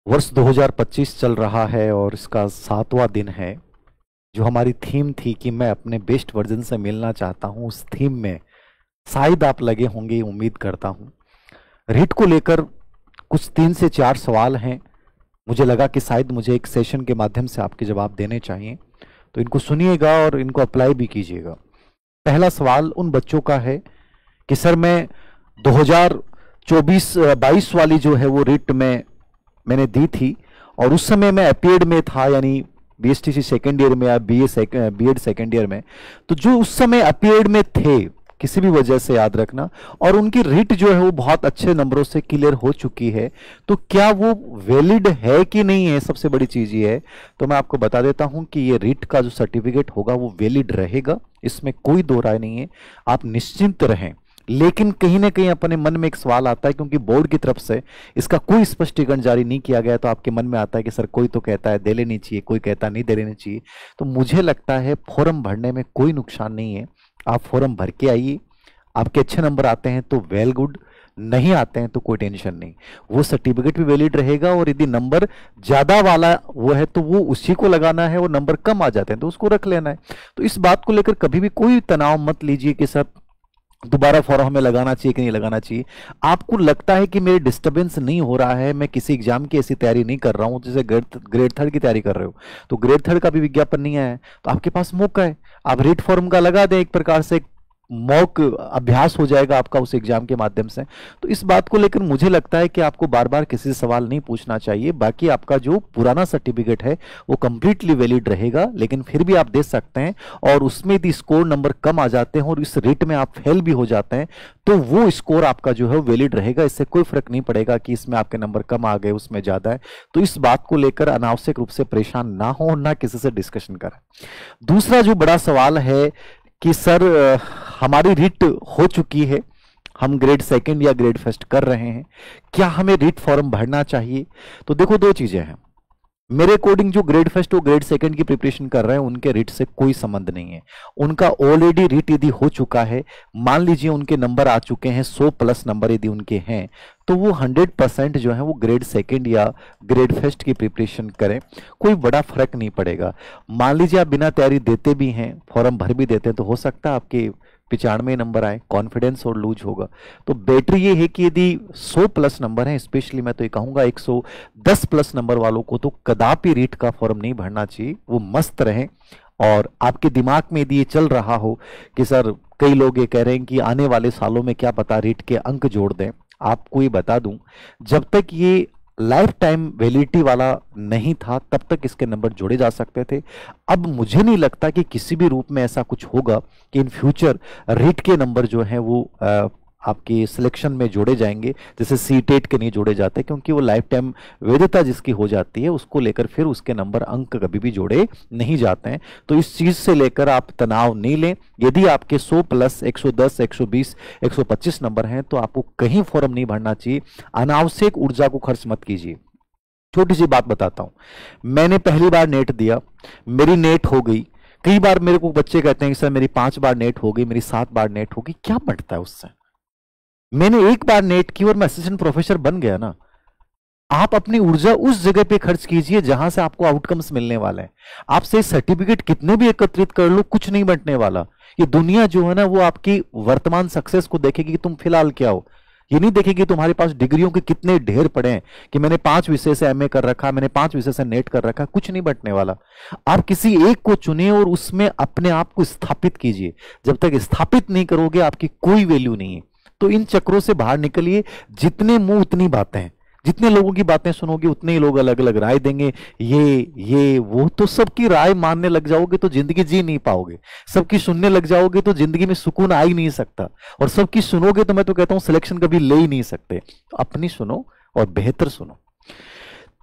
वर्ष 2025 चल रहा है और इसका 7वां दिन है। जो हमारी थीम थी कि मैं अपने बेस्ट वर्जन से मिलना चाहता हूं, उस थीम में शायद आप लगे होंगे, उम्मीद करता हूं। रीट को लेकर कुछ 3 से 4 सवाल हैं। मुझे लगा कि शायद मुझे एक सेशन के माध्यम से आपके जवाब देने चाहिए, तो इनको सुनिएगा और इनको अप्लाई भी कीजिएगा। पहला सवाल उन बच्चों का है कि सर मैं 2024-22 वाली जो है वो रीट में मैंने दी थी और उस समय मैं अपीयर्ड में था, यानी बीएसटीसी सेकेंड ईयर में या बीएड सेकेंड ईयर में। तो जो उस समय अपीयर्ड में थे किसी भी वजह से, याद रखना, और उनकी रीट जो है वो बहुत अच्छे नंबरों से क्लियर हो चुकी है, तो क्या वो वैलिड है कि नहीं है, सबसे बड़ी चीज ये है। तो मैं आपको बता देता हूं कि ये रीट का जो सर्टिफिकेट होगा वो वैलिड रहेगा, इसमें कोई दो राय नहीं है, आप निश्चिंत रहें। लेकिन कहीं ना कहीं अपने मन में एक सवाल आता है, क्योंकि बोर्ड की तरफ से इसका कोई स्पष्टीकरण जारी नहीं किया गया, तो आपके मन में आता है कि सर कोई तो कहता है दे लेनी चाहिए, कोई कहता नहीं दे लेनी चाहिए। तो मुझे लगता है फॉर्म भरने में कोई नुकसान नहीं है, आप फॉर्म भर के आइए। आपके अच्छे नंबर आते हैं तो वेल गुड, नहीं आते हैं तो कोई टेंशन नहीं, वो सर्टिफिकेट भी वैलिड रहेगा। और यदि नंबर ज्यादा वाला वो है तो वो उसी को लगाना है, और नंबर कम आ जाते हैं तो उसको रख लेना है। तो इस बात को लेकर कभी भी कोई तनाव मत लीजिए कि सर दोबारा फॉर्म हमें लगाना चाहिए कि नहीं लगाना चाहिए। आपको लगता है कि मेरे डिस्टरबेंस नहीं हो रहा है, मैं किसी एग्जाम की ऐसी तैयारी नहीं कर रहा हूं, जैसे ग्रेड 3 की तैयारी कर रहे हो, तो ग्रेड 3 का भी विज्ञापन नहीं आया है, तो आपके पास मौका है, आप रीट फॉर्म का लगा दें, एक प्रकार से मॉक अभ्यास हो जाएगा आपका उस एग्जाम के माध्यम से। तो इस बात को लेकर मुझे लगता है कि आपको बार बार किसी से सवाल नहीं पूछना चाहिए। बाकी आपका जो पुराना सर्टिफिकेट है वो कंप्लीटली वैलिड रहेगा, लेकिन फिर भी आप दे सकते हैं, और उसमें यदि स्कोर नंबर कम आ जाते हैं और इस रेट में आप फेल भी हो जाते हैं तो वो स्कोर आपका जो है वैलिड रहेगा, इससे कोई फर्क नहीं पड़ेगा कि इसमें आपके नंबर कम आ गए उसमें ज्यादा है। तो इस बात को लेकर अनावश्यक रूप से परेशान ना हो, ना किसी से डिस्कशन करें। दूसरा जो बड़ा सवाल है कि सर हमारी रीट हो चुकी है, हम ग्रेड 2 या ग्रेड 1 कर रहे हैं, क्या हमें रीट फॉर्म भरना चाहिए? तो देखो, दो चीजें हैं। मेरे अकॉर्डिंग जो ग्रेड 1 और ग्रेड 2 की प्रिपरेशन कर रहे हैं उनके रीट से कोई संबंध नहीं है। उनका ऑलरेडी रीट यदि हो चुका है, मान लीजिए उनके नंबर आ चुके हैं 100+ नंबर यदि उनके हैं, तो वो 100% जो है वो ग्रेड 2 या ग्रेड 1 की प्रिपरेशन करें, कोई बड़ा फर्क नहीं पड़ेगा। मान लीजिए आप बिना तैयारी देते भी हैं, फॉर्म भर भी देते हैं, तो हो सकता है आपके 95 नंबर आए, कॉन्फिडेंस और लूज होगा। तो बेटर ये है कि यदि 100+ नंबर है, स्पेशली मैं तो ये कहूंगा 110+ नंबर वालों को तो कदापि रीट का फॉर्म नहीं भरना चाहिए, वो मस्त रहें। और आपके दिमाग में यदि ये चल रहा हो कि सर कई लोग ये कह रहे हैं कि आने वाले सालों में क्या पता रीट के अंक जोड़ दें, आपको ये बता दूं, जब तक ये लाइफ टाइम वैलिडिटी वाला नहीं था तब तक इसके नंबर जोड़े जा सकते थे। अब मुझे नहीं लगता कि किसी भी रूप में ऐसा कुछ होगा कि इन फ्यूचर रीट के नंबर जो हैं वो आपकी सिलेक्शन में जोड़े जाएंगे, जैसे सीटेट के नहीं जोड़े जाते, क्योंकि वो लाइफ टाइम वैधता जिसकी हो जाती है उसको लेकर फिर उसके नंबर अंक कभी भी जोड़े नहीं जाते हैं। तो इस चीज से लेकर आप तनाव नहीं लें। यदि आपके 100+, 110, 120, 125 नंबर हैं तो आपको कहीं फॉर्म नहीं भरना चाहिए, अनावश्यक ऊर्जा को खर्च मत कीजिए। छोटी सी बात बताता हूं, मैंने पहली बार नेट दिया, मेरी नेट हो गई। कई बार मेरे को बच्चे कहते हैं कि सर मेरी 5 बार नेट हो गई, मेरी 7 बार नेट होगी, क्या बढ़ता है उससे? मैंने एक बार नेट की और मैं असिस्टेंट प्रोफेसर बन गया ना। आप अपनी ऊर्जा उस जगह पे खर्च कीजिए जहां से आपको आउटकम्स मिलने वाले हैं। आपसे सर्टिफिकेट कितने भी एकत्रित कर लो, कुछ नहीं बंटने वाला। ये दुनिया जो है ना वो आपकी वर्तमान सक्सेस को देखेगी कि तुम फिलहाल क्या हो, ये नहीं देखेगी तुम्हारे पास डिग्रियों के कितने ढेर पड़े हैं कि मैंने 5 विषय से एमए कर रखा, मैंने 5 विषय से नेट कर रखा। कुछ नहीं बंटने वाला। आप किसी एक को चुनिए और उसमें अपने आप को स्थापित कीजिए। जब तक स्थापित नहीं करोगे आपकी कोई वैल्यू नहीं है। तो इन चक्रों से बाहर निकलिए। जितने मुंह उतनी बातें हैं, जितने लोगों की बातें सुनोगे उतने ही लोग अलग अलग राय देंगे, ये वो। तो सबकी राय मानने लग जाओगे तो जिंदगी जी नहीं पाओगे। सबकी सुनने लग जाओगे तो जिंदगी में सुकून आ ही नहीं सकता, और सबकी सुनोगे तो मैं तो कहता हूं सिलेक्शन कभी ले ही नहीं सकते। तो अपनी सुनो और बेहतर सुनो।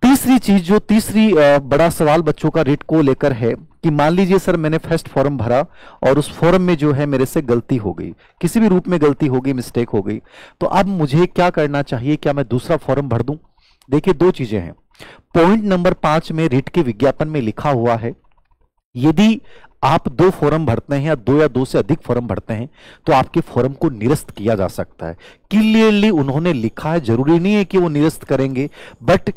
तीसरी चीज, जो तीसरी बड़ा सवाल बच्चों का रीट को लेकर है कि मान लीजिए सर मैंने फर्स्ट फॉर्म भरा और उस फॉर्म में जो है मेरे से गलती हो गई, किसी भी रूप में गलती हो गई, मिस्टेक हो गई, तो अब मुझे क्या करना चाहिए? क्या मैं दूसरा फॉर्म भर दूं? देखिए, दो चीजें हैं। पॉइंट नंबर 5 में रीट के विज्ञापन में लिखा हुआ है, यदि आप 2 फॉर्म भरते हैं या 2 से अधिक फॉर्म भरते हैं तो आपके फॉर्म को निरस्त किया जा सकता है। क्लियरली उन्होंने लिखा है, जरूरी नहीं है कि वो निरस्त करेंगे, बट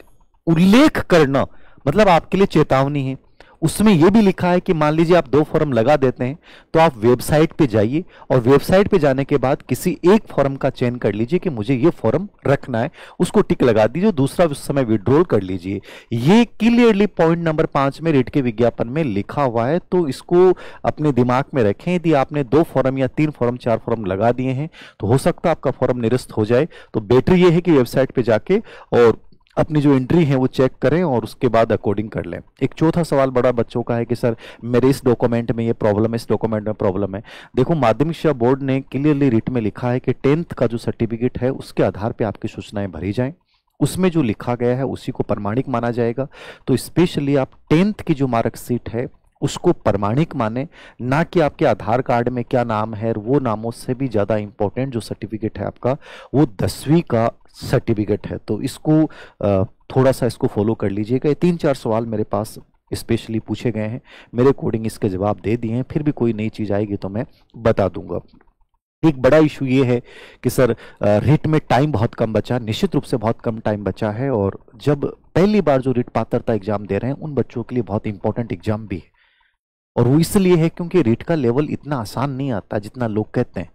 उल्लेख करना मतलब आपके लिए चेतावनी है। उसमें यह भी लिखा है कि मान लीजिए आप 2 फॉर्म लगा देते हैं तो आप वेबसाइट पे जाइए और वेबसाइट पे जाने के बाद किसी एक फॉर्म का चयन कर लीजिए कि मुझे ये फॉर्म रखना है, उसको टिक लगा दीजिए, दूसरा उस समय विड्रॉल कर लीजिए। ये क्लियरली पॉइंट नंबर 5 में रेट के विज्ञापन में लिखा हुआ है, तो इसको अपने दिमाग में रखें। यदि आपने 2 फॉर्म या 3 फॉर्म 4 फॉर्म लगा दिए हैं तो हो सकता है आपका फॉर्म निरस्त हो जाए। तो बेटर ये है कि वेबसाइट पे जाके और अपनी जो एंट्री है वो चेक करें और उसके बाद अकॉर्डिंग कर लें। एक चौथा सवाल बड़ा बच्चों का है कि सर मेरे इस डॉक्यूमेंट में ये प्रॉब्लम है, इस डॉक्यूमेंट में प्रॉब्लम है। देखो, माध्यमिक शिक्षा बोर्ड ने क्लियरली रिट में लिखा है कि 10th का जो सर्टिफिकेट है उसके आधार पे आपकी सूचनाएं भरी जाएं, उसमें जो लिखा गया है उसी को प्रमाणिक माना जाएगा। तो स्पेशली आप 10th की जो मार्कशीट है उसको प्रमाणिक माने, ना कि आपके आधार कार्ड में क्या नाम है। वो नामों से भी ज़्यादा इंपॉर्टेंट जो सर्टिफिकेट है आपका वो 10वीं का सर्टिफिकेट है। तो इसको थोड़ा सा इसको फॉलो कर लीजिएगा। ये 3-4 सवाल मेरे पास स्पेशली पूछे गए हैं, मेरे अकॉर्डिंग इसके जवाब दे दिए हैं। फिर भी कोई नई चीज़ आएगी तो मैं बता दूंगा। एक बड़ा इशू ये है कि सर रिट में टाइम बहुत कम बचा, निश्चित रूप से बहुत कम टाइम बचा है। और जब पहली बार जो रिट पात्रता एग्जाम दे रहे हैं उन बच्चों के लिए बहुत इंपॉर्टेंट एग्जाम भी है। और वो इसलिए है क्योंकि रीट का लेवल इतना आसान नहीं आता जितना लोग कहते हैं।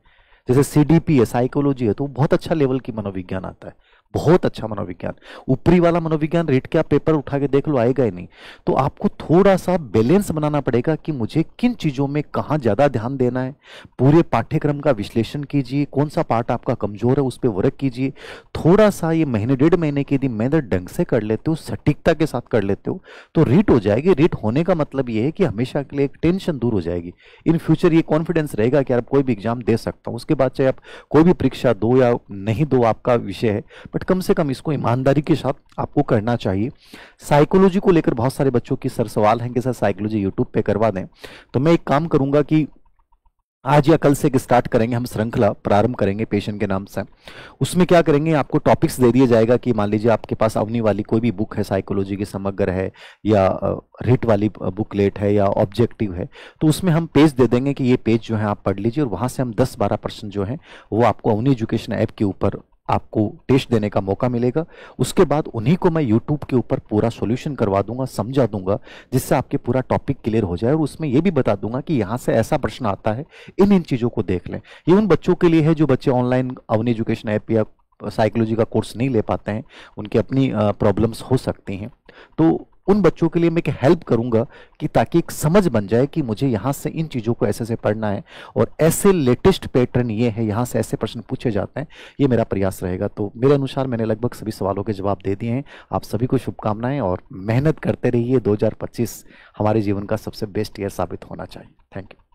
जैसे सीडीपी है, साइकोलॉजी है, तो बहुत अच्छा लेवल की मनोविज्ञान आता है, बहुत अच्छा मनोविज्ञान। ऊपरी वाला मनोविज्ञान रेट के आप पेपर उठा के देख लो, आएगा ही नहीं। तो आपको थोड़ा सा बैलेंस बनाना पड़ेगा कि मुझे किन चीज़ों में कहाँ ज़्यादा ध्यान देना है। पूरे पाठ्यक्रम का विश्लेषण कीजिए, कौन सा पार्ट आपका कमज़ोर है उस पर वर्क कीजिए। थोड़ा सा ये महीने 1.5 महीने की यदि मेहनत ढंग से कर लेते हो, सटीकता के साथ कर लेते हो तो रीट हो जाएगी। रीट होने का मतलब ये है कि हमेशा के लिए एक टेंशन दूर हो जाएगी। इन फ्यूचर ये कॉन्फिडेंस रहेगा कि यार कोई भी एग्जाम दे सकता हूँ। उसके बाद चाहे आप कोई भी परीक्षा दो या नहीं दो, आपका विषय है, बट कम से कम इसको ईमानदारी के साथ आपको करना चाहिए। साइकोलॉजी को लेकर बहुत सारे बच्चों की सर सवाल हैं कि सर साइकोलॉजी यूट्यूब पे करवा दें। तो मैं एक काम करूंगा कि आज या कल से एक स्टार्ट करेंगे, हम श्रृंखला प्रारंभ करेंगे पेशेंट के नाम से। उसमें क्या करेंगे, आपको टॉपिक्स दे दिया जाएगा कि मान लीजिए आपके पास अवनी वाली कोई भी बुक है, साइकोलॉजी की समग्र है या रिट वाली बुकलेट है या ऑब्जेक्टिव है, तो उसमें हम पेज दे देंगे कि ये पेज जो है आप पढ़ लीजिए। और वहाँ से हम 10-12% जो है वो आपको अवनी एजुकेशन ऐप के ऊपर आपको टेस्ट देने का मौका मिलेगा। उसके बाद उन्हीं को मैं यूट्यूब के ऊपर पूरा सॉल्यूशन करवा दूंगा, समझा दूंगा, जिससे आपके पूरा टॉपिक क्लियर हो जाए। और उसमें यह भी बता दूंगा कि यहाँ से ऐसा प्रश्न आता है, इन चीज़ों को देख लें। ये उन बच्चों के लिए है जो बच्चे ऑनलाइन अवनी एजुकेशन ऐप या साइकोलॉजी का कोर्स नहीं ले पाते हैं, उनकी अपनी प्रॉब्लम्स हो सकती हैं। तो उन बच्चों के लिए मैं एक हेल्प करूंगा कि ताकि एक समझ बन जाए कि मुझे यहाँ से इन चीज़ों को ऐसे ऐसे पढ़ना है और ऐसे लेटेस्ट पैटर्न ये है, यहाँ से ऐसे प्रश्न पूछे जाते हैं। ये मेरा प्रयास रहेगा। तो मेरे अनुसार मैंने लगभग सभी सवालों के जवाब दे दिए हैं। आप सभी को शुभकामनाएं और मेहनत करते रहिए। 2025 हमारे जीवन का सबसे बेस्ट ईयर साबित होना चाहिए। Thank you.